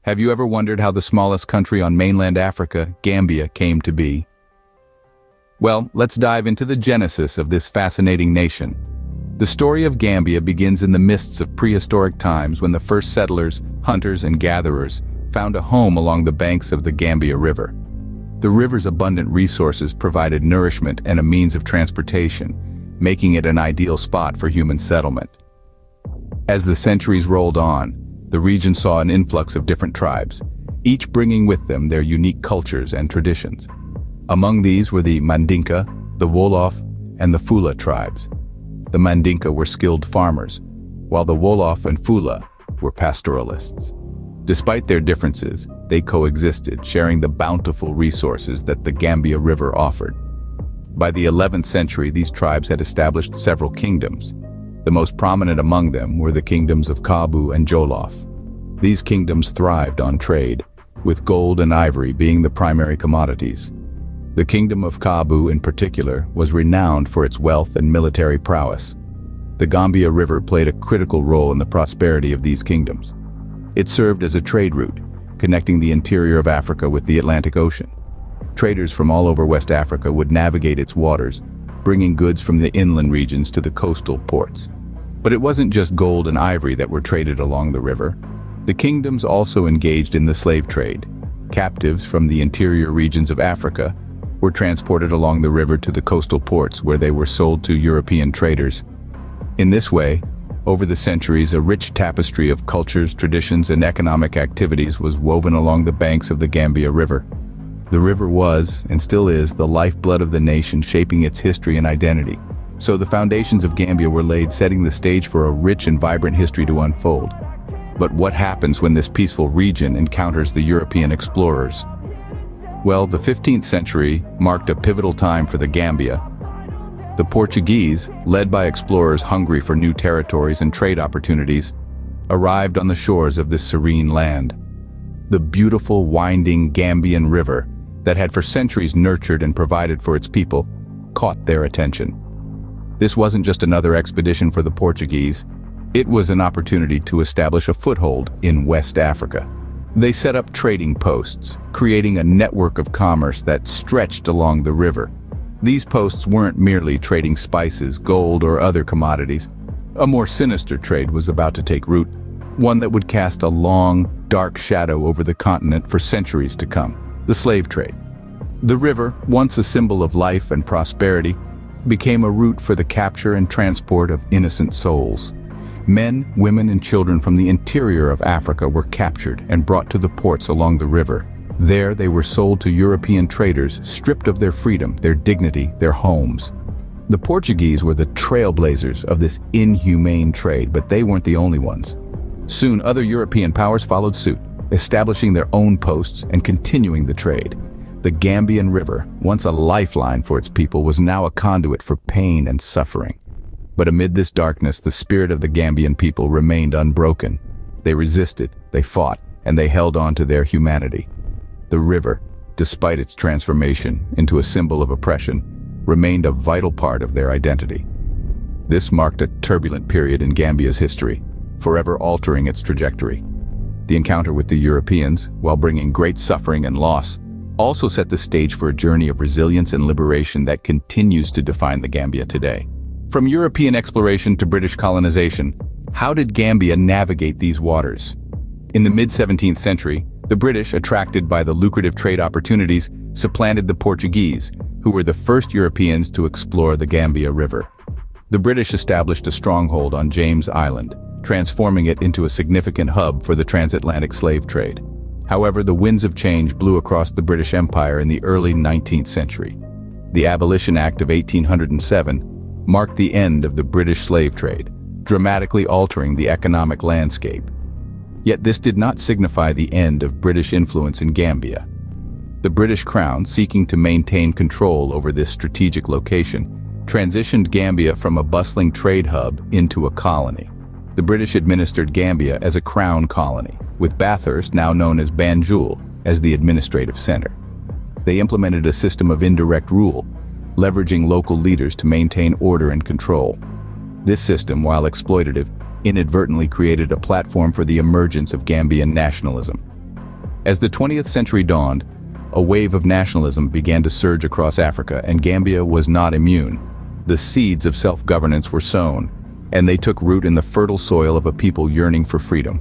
Have you ever wondered how the smallest country on mainland Africa, Gambia, came to be? Well, let's dive into the genesis of this fascinating nation. The story of Gambia begins in the mists of prehistoric times when the first settlers, hunters and gatherers, found a home along the banks of the Gambia River. The river's abundant resources provided nourishment and a means of transportation, making it an ideal spot for human settlement. As the centuries rolled on, the region saw an influx of different tribes, each bringing with them their unique cultures and traditions. Among these were the Mandinka, the Wolof, and the Fula tribes. The Mandinka were skilled farmers, while the Wolof and Fula were pastoralists. Despite their differences, they coexisted, sharing the bountiful resources that the Gambia River offered. By the 11th century, these tribes had established several kingdoms. The most prominent among them were the kingdoms of Kabu and Jolof. These kingdoms thrived on trade, with gold and ivory being the primary commodities. The kingdom of Kabu in particular was renowned for its wealth and military prowess. The Gambia River played a critical role in the prosperity of these kingdoms. It served as a trade route, connecting the interior of Africa with the Atlantic Ocean. Traders from all over West Africa would navigate its waters, bringing goods from the inland regions to the coastal ports. But it wasn't just gold and ivory that were traded along the river. The kingdoms also engaged in the slave trade. Captives from the interior regions of Africa were transported along the river to the coastal ports where they were sold to European traders. In this way, over the centuries, a rich tapestry of cultures, traditions, and economic activities was woven along the banks of the Gambia River. The river was, and still is, the lifeblood of the nation, shaping its history and identity. So the foundations of Gambia were laid, setting the stage for a rich and vibrant history to unfold. But what happens when this peaceful region encounters the European explorers? Well, the 15th century marked a pivotal time for the Gambia. The Portuguese, led by explorers hungry for new territories and trade opportunities, arrived on the shores of this serene land. The beautiful, winding Gambian River, that had for centuries nurtured and provided for its people, caught their attention. This wasn't just another expedition for the Portuguese, it was an opportunity to establish a foothold in West Africa. They set up trading posts, creating a network of commerce that stretched along the river. These posts weren't merely trading spices, gold, or other commodities. A more sinister trade was about to take root, one that would cast a long, dark shadow over the continent for centuries to come: the slave trade. The river, once a symbol of life and prosperity, became a route for the capture and transport of innocent souls. Men, women, and children from the interior of Africa were captured and brought to the ports along the river. There they were sold to European traders, stripped of their freedom, their dignity, their homes. The Portuguese were the trailblazers of this inhumane trade, but they weren't the only ones. Soon other European powers followed suit, establishing their own posts and continuing the trade. The Gambian River, once a lifeline for its people, was now a conduit for pain and suffering. But amid this darkness, the spirit of the Gambian people remained unbroken. They resisted, they fought, and they held on to their humanity. The river, despite its transformation into a symbol of oppression, remained a vital part of their identity. This marked a turbulent period in Gambia's history, forever altering its trajectory. The encounter with the Europeans, while bringing great suffering and loss, also set the stage for a journey of resilience and liberation that continues to define the Gambia today. From European exploration to British colonization, how did Gambia navigate these waters? In the mid-17th century, the British, attracted by the lucrative trade opportunities, supplanted the Portuguese, who were the first Europeans to explore the Gambia River. The British established a stronghold on James Island, transforming it into a significant hub for the transatlantic slave trade. However, the winds of change blew across the British Empire in the early 19th century. The Abolition Act of 1807 marked the end of the British slave trade, dramatically altering the economic landscape. Yet this did not signify the end of British influence in Gambia. The British Crown, seeking to maintain control over this strategic location, transitioned Gambia from a bustling trade hub into a colony. The British administered Gambia as a crown colony, with Bathurst, now known as Banjul, as the administrative center. They implemented a system of indirect rule, leveraging local leaders to maintain order and control. This system, while exploitative, inadvertently created a platform for the emergence of Gambian nationalism. As the 20th century dawned, a wave of nationalism began to surge across Africa, and Gambia was not immune. The seeds of self-governance were sown, and they took root in the fertile soil of a people yearning for freedom.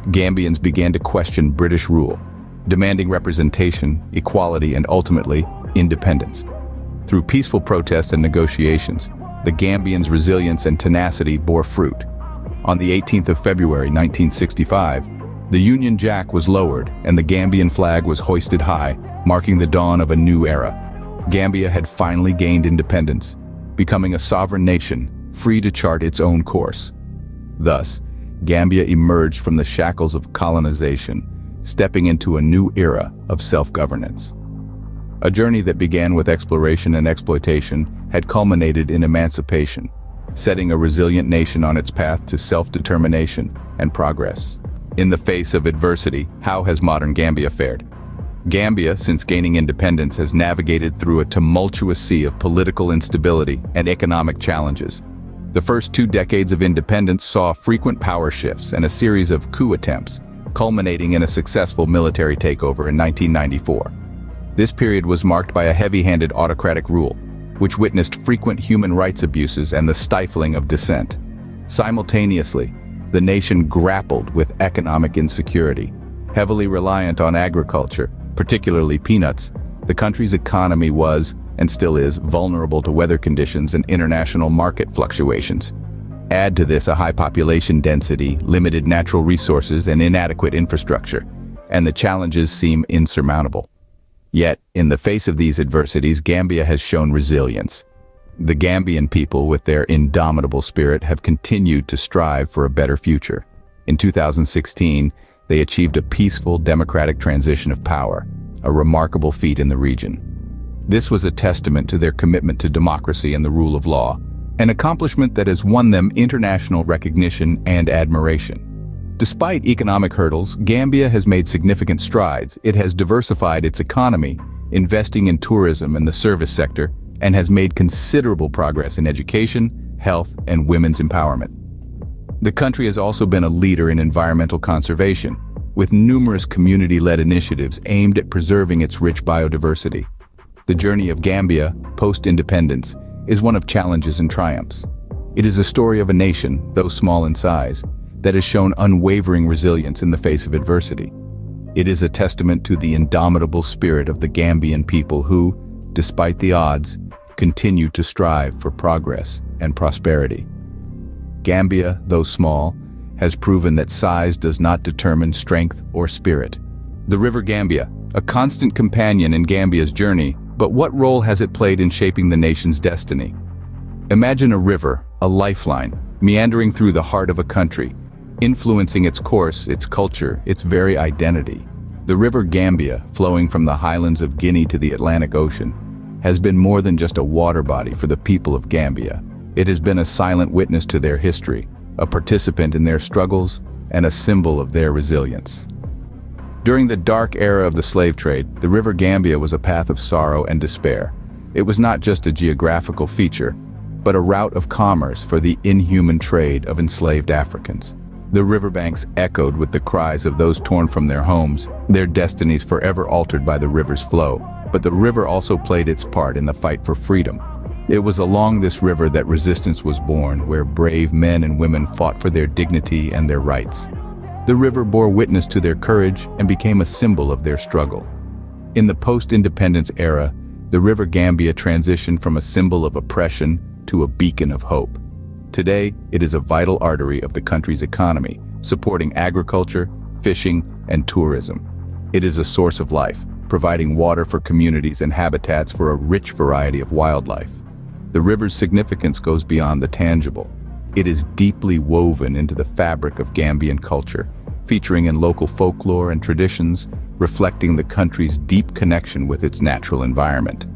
Gambians began to question British rule, demanding representation, equality, and ultimately, independence. Through peaceful protests and negotiations, the Gambians' resilience and tenacity bore fruit. On the 18th of February 1965, the Union Jack was lowered and the Gambian flag was hoisted high, marking the dawn of a new era. Gambia had finally gained independence, becoming a sovereign nation, free to chart its own course. Thus, Gambia emerged from the shackles of colonization, stepping into a new era of self-governance. A journey that began with exploration and exploitation had culminated in emancipation, setting a resilient nation on its path to self-determination and progress. In the face of adversity, how has modern Gambia fared? Gambia, since gaining independence, has navigated through a tumultuous sea of political instability and economic challenges. The first 2 decades of independence saw frequent power shifts and a series of coup attempts, culminating in a successful military takeover in 1994. This period was marked by a heavy-handed autocratic rule, which witnessed frequent human rights abuses and the stifling of dissent. Simultaneously, the nation grappled with economic insecurity. Heavily reliant on agriculture, particularly peanuts, the country's economy was, and still is, vulnerable to weather conditions and international market fluctuations. Add to this a high population density, limited natural resources, and inadequate infrastructure, and the challenges seem insurmountable. Yet, in the face of these adversities, Gambia has shown resilience. The Gambian people, with their indomitable spirit, have continued to strive for a better future. In 2016, they achieved a peaceful, democratic transition of power, a remarkable feat in the region. This was a testament to their commitment to democracy and the rule of law, an accomplishment that has won them international recognition and admiration. Despite economic hurdles, Gambia has made significant strides. It has diversified its economy, investing in tourism and the service sector, and has made considerable progress in education, health, and women's empowerment. The country has also been a leader in environmental conservation, with numerous community-led initiatives aimed at preserving its rich biodiversity. The journey of Gambia, post-independence, is one of challenges and triumphs. It is a story of a nation, though small in size, that has shown unwavering resilience in the face of adversity. It is a testament to the indomitable spirit of the Gambian people who, despite the odds, continue to strive for progress and prosperity. Gambia, though small, has proven that size does not determine strength or spirit. The River Gambia, a constant companion in Gambia's journey, but what role has it played in shaping the nation's destiny? Imagine a river, a lifeline, meandering through the heart of a country, influencing its course, its culture, its very identity. The River Gambia, flowing from the highlands of Guinea to the Atlantic Ocean, has been more than just a water body for the people of Gambia. It has been a silent witness to their history, a participant in their struggles, and a symbol of their resilience. During the dark era of the slave trade, the River Gambia was a path of sorrow and despair. It was not just a geographical feature, but a route of commerce for the inhuman trade of enslaved Africans. The riverbanks echoed with the cries of those torn from their homes, their destinies forever altered by the river's flow. But the river also played its part in the fight for freedom. It was along this river that resistance was born, where brave men and women fought for their dignity and their rights. The river bore witness to their courage and became a symbol of their struggle. In the post-independence era, the River Gambia transitioned from a symbol of oppression to a beacon of hope. Today, it is a vital artery of the country's economy, supporting agriculture, fishing, and tourism. It is a source of life, providing water for communities and habitats for a rich variety of wildlife. The river's significance goes beyond the tangible. It is deeply woven into the fabric of Gambian culture, featuring in local folklore and traditions, reflecting the country's deep connection with its natural environment.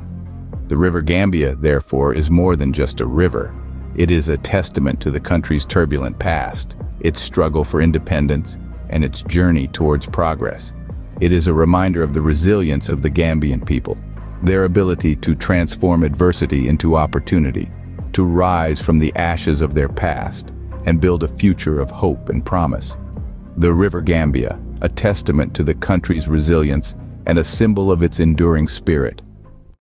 The River Gambia, therefore, is more than just a river. It is a testament to the country's turbulent past, its struggle for independence, and its journey towards progress. It is a reminder of the resilience of the Gambian people, their ability to transform adversity into opportunity, to rise from the ashes of their past, and build a future of hope and promise. The River Gambia, a testament to the country's resilience and a symbol of its enduring spirit.